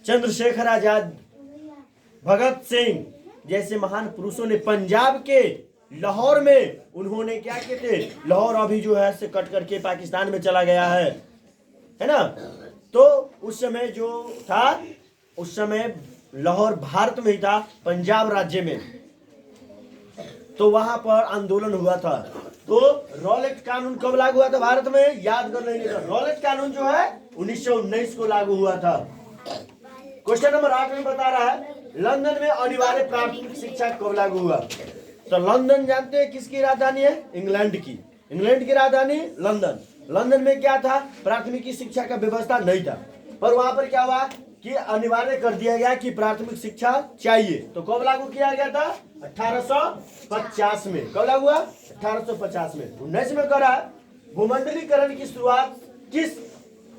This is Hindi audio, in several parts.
चंद्रशेखर आजाद, भगत सिंह जैसे महान पुरुषों ने पंजाब के लाहौर में उन्होंने क्या किए थे, लाहौर अभी जो है से कट करके पाकिस्तान में चला गया है ना। तो उस समय जो था, उस समय लाहौर भारत में ही था, पंजाब राज्य में, तो वहां पर आंदोलन हुआ था। तो रॉलेट कानून कब लागू हुआ था भारत में, याद कर लेंगे। रॉलेट कानून जो है 1919 को लागू हुआ था। क्वेश्चन नंबर 8 में बता रहा है लंदन में अनिवार्य प्राथमिक शिक्षा कब लागू हुआ। तो लंदन जानते हैं किसकी राजधानी है, इंग्लैंड की। इंग्लैंड की राजधानी लंदन। लंदन में क्या था, प्राथमिक शिक्षा का व्यवस्था नहीं था, पर वहां पर क्या हुआ कि अनिवार्य कर दिया गया कि प्राथमिक शिक्षा चाहिए। तो कब लागू किया गया था, 1850 में। कब लागू हुआ, 1850 में। 19 में करा। भूमंडलीकरण की शुरुआत किस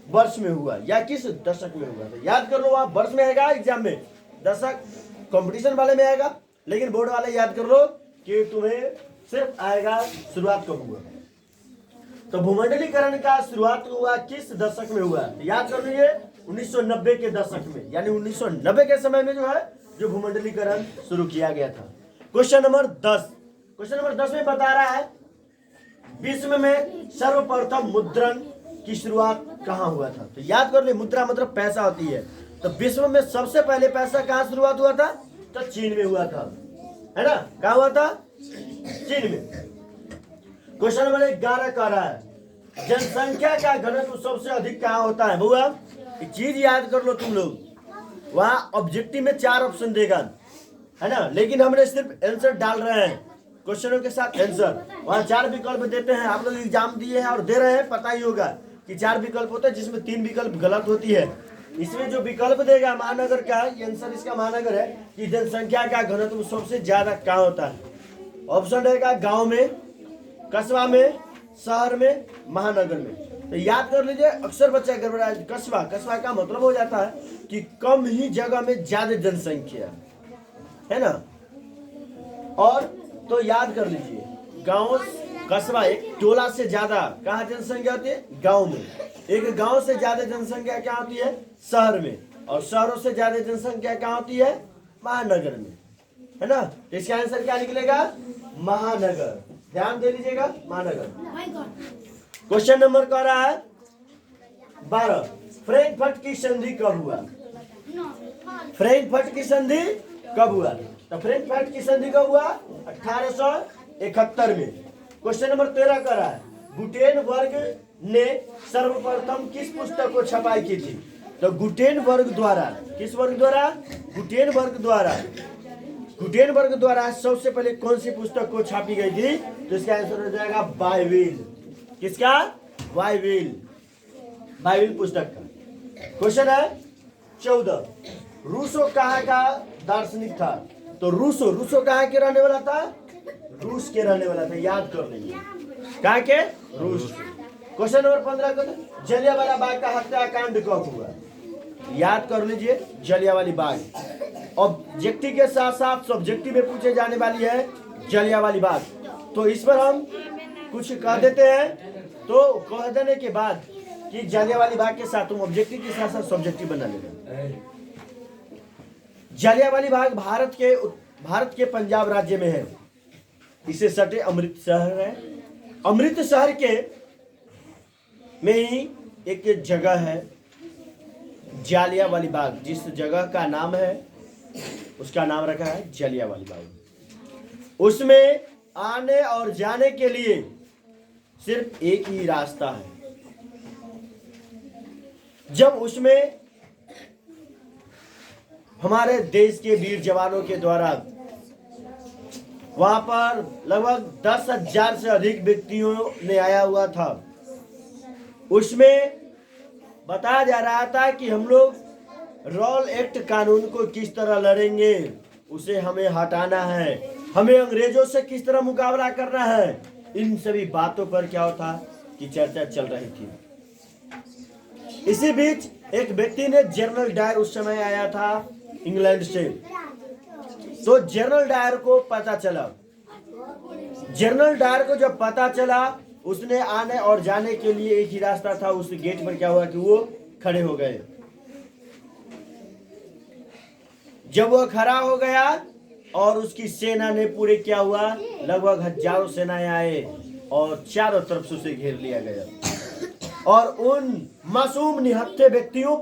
वर्ष में हुआ या किस दशक में हुआ था, याद कर लो। वहां वर्ष में आएगा एग्जाम में, दशक कंपटीशन वाले में आएगा, लेकिन बोर्ड वाले याद कर लो कि तुम्हें सिर्फ आएगा शुरुआत कब हुआ। तो भूमंडलीकरण का शुरुआत हुआ किस दशक में हुआ, याद कर लीजिए 1990 के दशक में, यानी 1990 के समय में जो है जो भूमंडलीकरण शुरू किया गया था। Question number 10। क्वेश्चन नंबर 10 में बता रहा है विश्व में सर्वप्रथम मुद्रण की शुरुआत कहाँ हुआ था। तो याद कर ले, मुद्रा मतलब पैसा होती है। तो विश्व में सबसे पहले पैसा कहाँ शुरुआत हुआ था, तो चीन में हुआ था, है ना। कहाँ हुआ था, चीन में। क्वेश्चन नंबर 11 कह रहा है जनसंख्या का घनत्व सबसे अधिक कहाँ होता है। बुआ एक चीज याद कर लो तुम लोग, वहां ऑब्जेक्टिव में 4 ऑप्शन देगा, है ना, लेकिन हमने सिर्फ आंसर डाल रहे हैं क्वेश्चनों के साथ आंसर। वहां 4 विकल्प देते हैं, आप लोग एग्जाम दिए हैं और दे रहे हैं, पता ही होगा कि 4 विकल्प होते हैं जिसमें 3 विकल्प गलत होती है। इसमें जो विकल्प देगा महानगर का, ये आंसर इसका महानगर है कि जनसंख्या का घनत्व सबसे ज्यादा कहाँ होता है। ऑप्शन रहेगा गाँव में, कस्बा में, शहर में, महानगर में। तो याद कर लीजिए, अक्सर बच्चा गड़बड़ा। कस्बा, कस्बा का मतलब हो जाता है कि कम ही जगह में ज्यादा जनसंख्या, है ना। और तो याद कर लीजिए गांव, कस्बा, एक टोला से ज्यादा कहाँ जनसंख्या होती है, गांव में। एक गांव से ज्यादा जनसंख्या क्या होती है, शहर में। और शहरों से ज्यादा जनसंख्या क्या होती है, महानगर में, है ना। तो इसका आंसर क्या निकलेगा, महानगर। ध्यान दे लीजिएगा, महानगर। क्वेश्चन नंबर कह रहा है 12 फ्रैंकफर्ट की संधि कब हुआ। फ्रैंकफर्ट की संधि कब हुआ। तो फ्रैंकफर्ट की संधि कब हुआ, 1871 में। क्वेश्चन नंबर 13 कह रहा है गुटेनबर्ग ने सर्वप्रथम किस पुस्तक को छपाई की थी। तो गुटेनबर्ग द्वारा, किस वर्ग द्वारा, गुटेनबर्ग द्वारा, गुटेनबर्ग द्वारा सबसे पहले कौन सी पुस्तक को छापी गई थी। तो इसका आंसर हो जाएगा बाइबिल। किसका, बाइबिल, बाइबिल पुस्तक का। क्वेश्चन है 14 रूसो कहाँ का दार्शनिक था। तो रूसो, रूसो कहाँ के रहने वाला था, रूस के रहने वाला था, याद कर लीजिए, कहाँ के, रूस। क्वेश्चन नंबर 15 को जलियांवाला बाग का हत्याकांड कब हुआ। याद कर लीजिए, जलियांवाला बाग ऑब्जेक्टिव के साथ साथ सब्जेक्टिव में पूछे जाने वाली है जलियांवाला बाग। तो इस पर हम कुछ कह देते हैं, तो कह देने के बाद कि जलियांवाला बाग के साथ तुम ऑब्जेक्टिव के साथ साथ सब्जेक्टिव बना लेना। जलियांवाला बाग भारत के पंजाब राज्य में है। इसे सटे अमृत शहर है। अमृत शहर के में ही एक जगह है जलियांवाला बाग, जिस जगह का नाम है उसका नाम रखा है जलियांवाला बाग। उसमें आने और जाने के लिए सिर्फ एक ही रास्ता है। जब उसमें हमारे देश के वीर जवानों के द्वारा वहां पर लगभग 10,000 से अधिक व्यक्तियों ने आया हुआ था, उसमें बताया जा रहा था कि हम लोग रॉल एक्ट कानून को किस तरह लड़ेंगे, उसे हमें हटाना है, हमें अंग्रेजों से किस तरह मुकाबला करना है। इन सभी बातों पर क्या होता कि चर्चा चल रही थी। इसी बीच एक व्यक्ति ने, जनरल डायर उस समय आया था इंग्लैंड से। तो जनरल डायर को पता चला, जनरल डायर को जब पता चला, उसने आने और जाने के लिए एक ही रास्ता था। उस गेट पर क्या हुआ कि वो खड़े हो गए। जब वह खड़ा हो गया और उसकी सेना ने पूरे क्या हुआ, लगभग हजारों सेनाएं आए और चारों तरफ से उसे घेर लिया गया और उन मासूम निहत्थे व्यक्तियों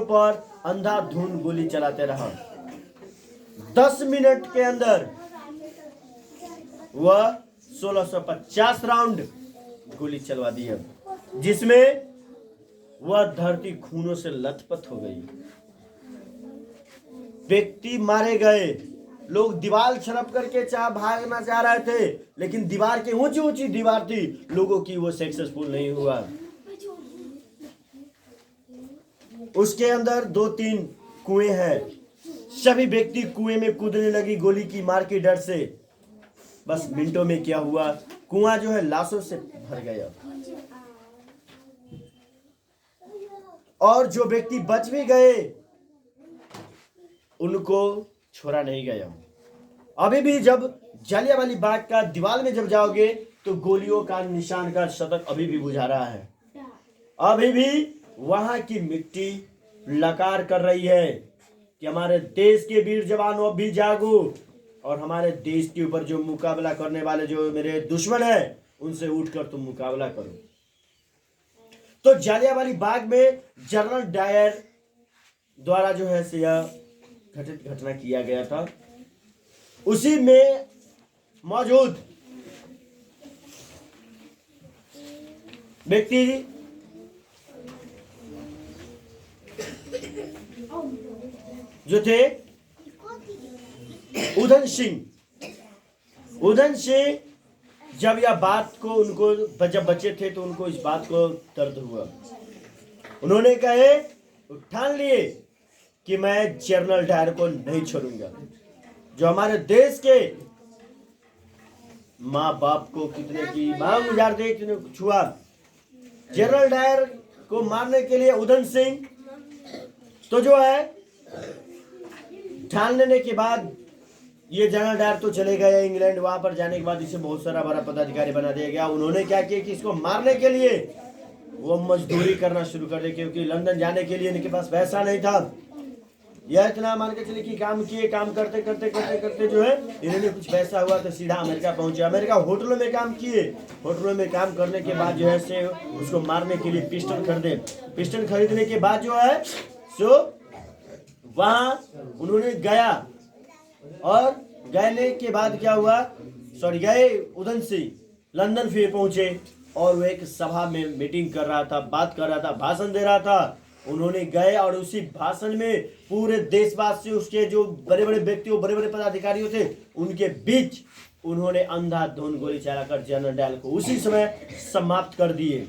पर अंधाधुंध गोली चलाते रहा। 10 मिनट के अंदर वह 1650 राउंड गोली चलवा दी है, जिसमें वह धरती खूनों से लथपथ हो गई। व्यक्ति मारे गए, लोग दीवार छलप करके भागना चाह रहे थे, लेकिन दीवार की ऊंची ऊंची दीवार थी लोगों की, वो सक्सेसफुल नहीं हुआ। उसके अंदर 2-3 कुएं हैं, सभी व्यक्ति कुएं में कूदने लगी गोली की मार के डर से। बस मिनटों में क्या हुआ, कुआं जो है लाशों से भर गया और जो व्यक्ति बच भी गए उनको छोड़ा नहीं गया। अभी भी जब जलियांवाला बाग का दीवार में जब जाओगे तो गोलियों का निशान का शतक अभी भी बुझा रहा है। अभी भी वहां की मिट्टी लकार कर रही है कि हमारे देश के वीर जवानों, अब भी जागो और हमारे देश के ऊपर जो मुकाबला करने वाले जो मेरे दुश्मन है उनसे उठकर तुम मुकाबला करो। तो जलियांवाला बाग में जनरल डायर द्वारा जो है यह घटित घटना किया गया था। उसी में मौजूद व्यक्ति जो थे उधम सिंह, जब यह बात को उनको जब बच्चे थे तो उनको इस बात को दर्द हुआ। उन्होंने कहे, ठान लिए कि मैं जनरल डायर को नहीं छोड़ूंगा, जो हमारे देश के माँ बाप को कितने की मांग गुजारते, कितने छुआ। जनरल डायर को मारने के लिए उधम सिंह तो जो है ठान लेने के बाद ये जनरल डायर तो चले गए इंग्लैंड। वहां पर जाने के बाद इसे बहुत सारा बड़ा पदाधिकारी बना दिया गया। उन्होंने क्या किया कि इसको मारने के लिए वो मजदूरी करना शुरू कर दी, क्योंकि लंदन जाने के लिए इनके पास पैसा नहीं था। यह इतना मान के चले कि काम किए, काम करते करते करते करते जो है इन्होंने कुछ पैसा हुआ तो सीधा अमेरिका पहुंचे। अमेरिका होटलों में काम किए, होटलों में काम करने के बाद जो है से उसको मारने के लिए पिस्टल खरीदे। पिस्टल खरीदने के बाद जो है सो वहां उन्होंने गया और गए के बाद क्या हुआ, गए उधम सिंह लंदन फिर पहुंचे और वो एक सभा में मीटिंग कर रहा था, बात कर रहा था, भाषण दे रहा था। उन्होंने गए और उसी भाषण में पूरे देशवासी, उसके जो बड़े बड़े व्यक्तियों, बड़े बड़े पदाधिकारियों थे, उनके बीच उन्होंने अंधाधुंध गोली चलाकर जनरल डायर को उसी समय समाप्त कर दिए।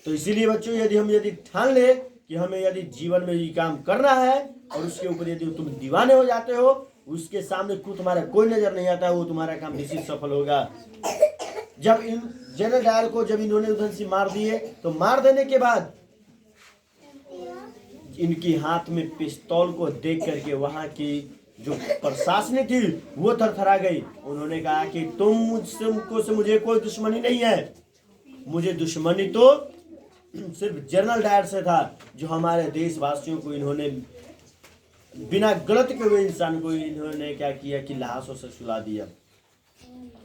तो इसीलिए बच्चों, यदि ठान ले कि हमें यदि जीवन में ये काम करना है और उसके ऊपर यदि तुम दीवाने हो जाते हो, उसके सामने तुम्हारा कोई नजर नहीं आता, वो तुम्हारा काम निश्चित सफल होगा। जब इन जनरल डायर को जब इन्होंने उधर से मार दिए तो मार देने के बाद इनकी हाथ में पिस्तौल को देख करके वहां की जो प्रशासनिक थी वो थरथरा गई। उन्होंने कहा कि तुमको से मुझे कोई दुश्मनी नहीं है, मुझे दुश्मनी तो सिर्फ जनरल डायर से था, जो हमारे देशवासियों को इन्होंने बिना गलत के हुए इंसान को इन्होंने क्या किया कि लाशों से सुला दिया।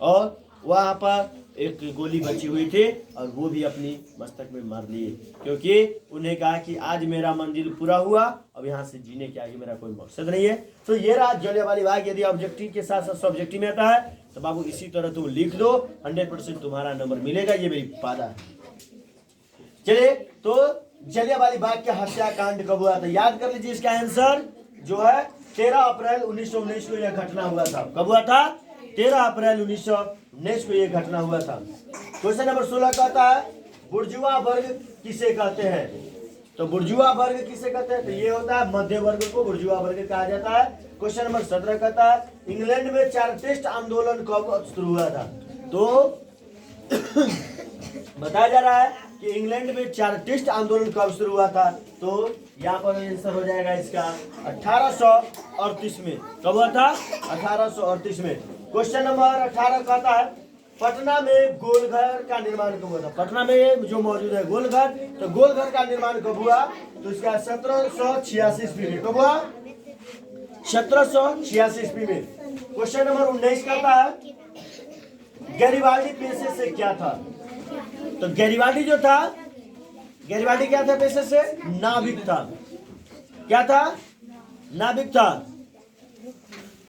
और वहां पर एक गोली बची हुई थी और वो भी अपनी मस्तक में मार लिए, क्योंकि उन्हें कहा कि आज मेरा मंजिल पूरा हुआ, अब यहाँ से जीने के आगे मेरा कोई मकसद नहीं है। तो ये रहा जलियांवाला बाग। यदि ऑब्जेक्टिव के साथ साथ सब्जेक्टिव में आता है तो बाबू इसी तरह तुम लिख दो, 100% तुम्हारा नंबर मिलेगा, ये मेरी वादा है। चलिए, तो जलियांवाला बाग के हत्याकांड कब हुआ था, याद कर लीजिए। इसका आंसर जो है 13 अप्रैल 1919 को यह घटना हुआ था। कब हुआ था? 13 अप्रैल 1919 को यह घटना हुआ था। क्वेश्चन नंबर 16 कहता है बुर्जुआ वर्ग किसे कहते हैं। तो बुर्जुआ वर्ग किसे कहते हैं, तो ये होता है मध्य वर्ग को बुर्जुआ वर्ग कहा जाता है। क्वेश्चन नंबर 17 कहता है इंग्लैंड में चार्टिस्ट आंदोलन कब शुरू हुआ था। तो बताया जा रहा है कि इंग्लैंड में चार्टिस्ट आंदोलन कब शुरू हुआ था। तो यहाँ पर आंसर हो जाएगा इसका 1838 में। कब हुआ था? 1838 में। क्वेश्चन नंबर 18 कहता है पटना में गोलघर का निर्माण कब हुआ था? पटना में जो मौजूद है गोलघर, तो गोलघर का निर्माण कब हुआ? तो इसका 1786 ईस्वी में। कब हुआ? 1786 ईस्वी में। क्वेश्चन नंबर 19 कहता है गैरिबाल्डी पेशे से क्या था? तो गैरिबाल्डी जो था, गैरिबाल्डी क्या था पेशे से? नाविक था। क्या था? नाविक था।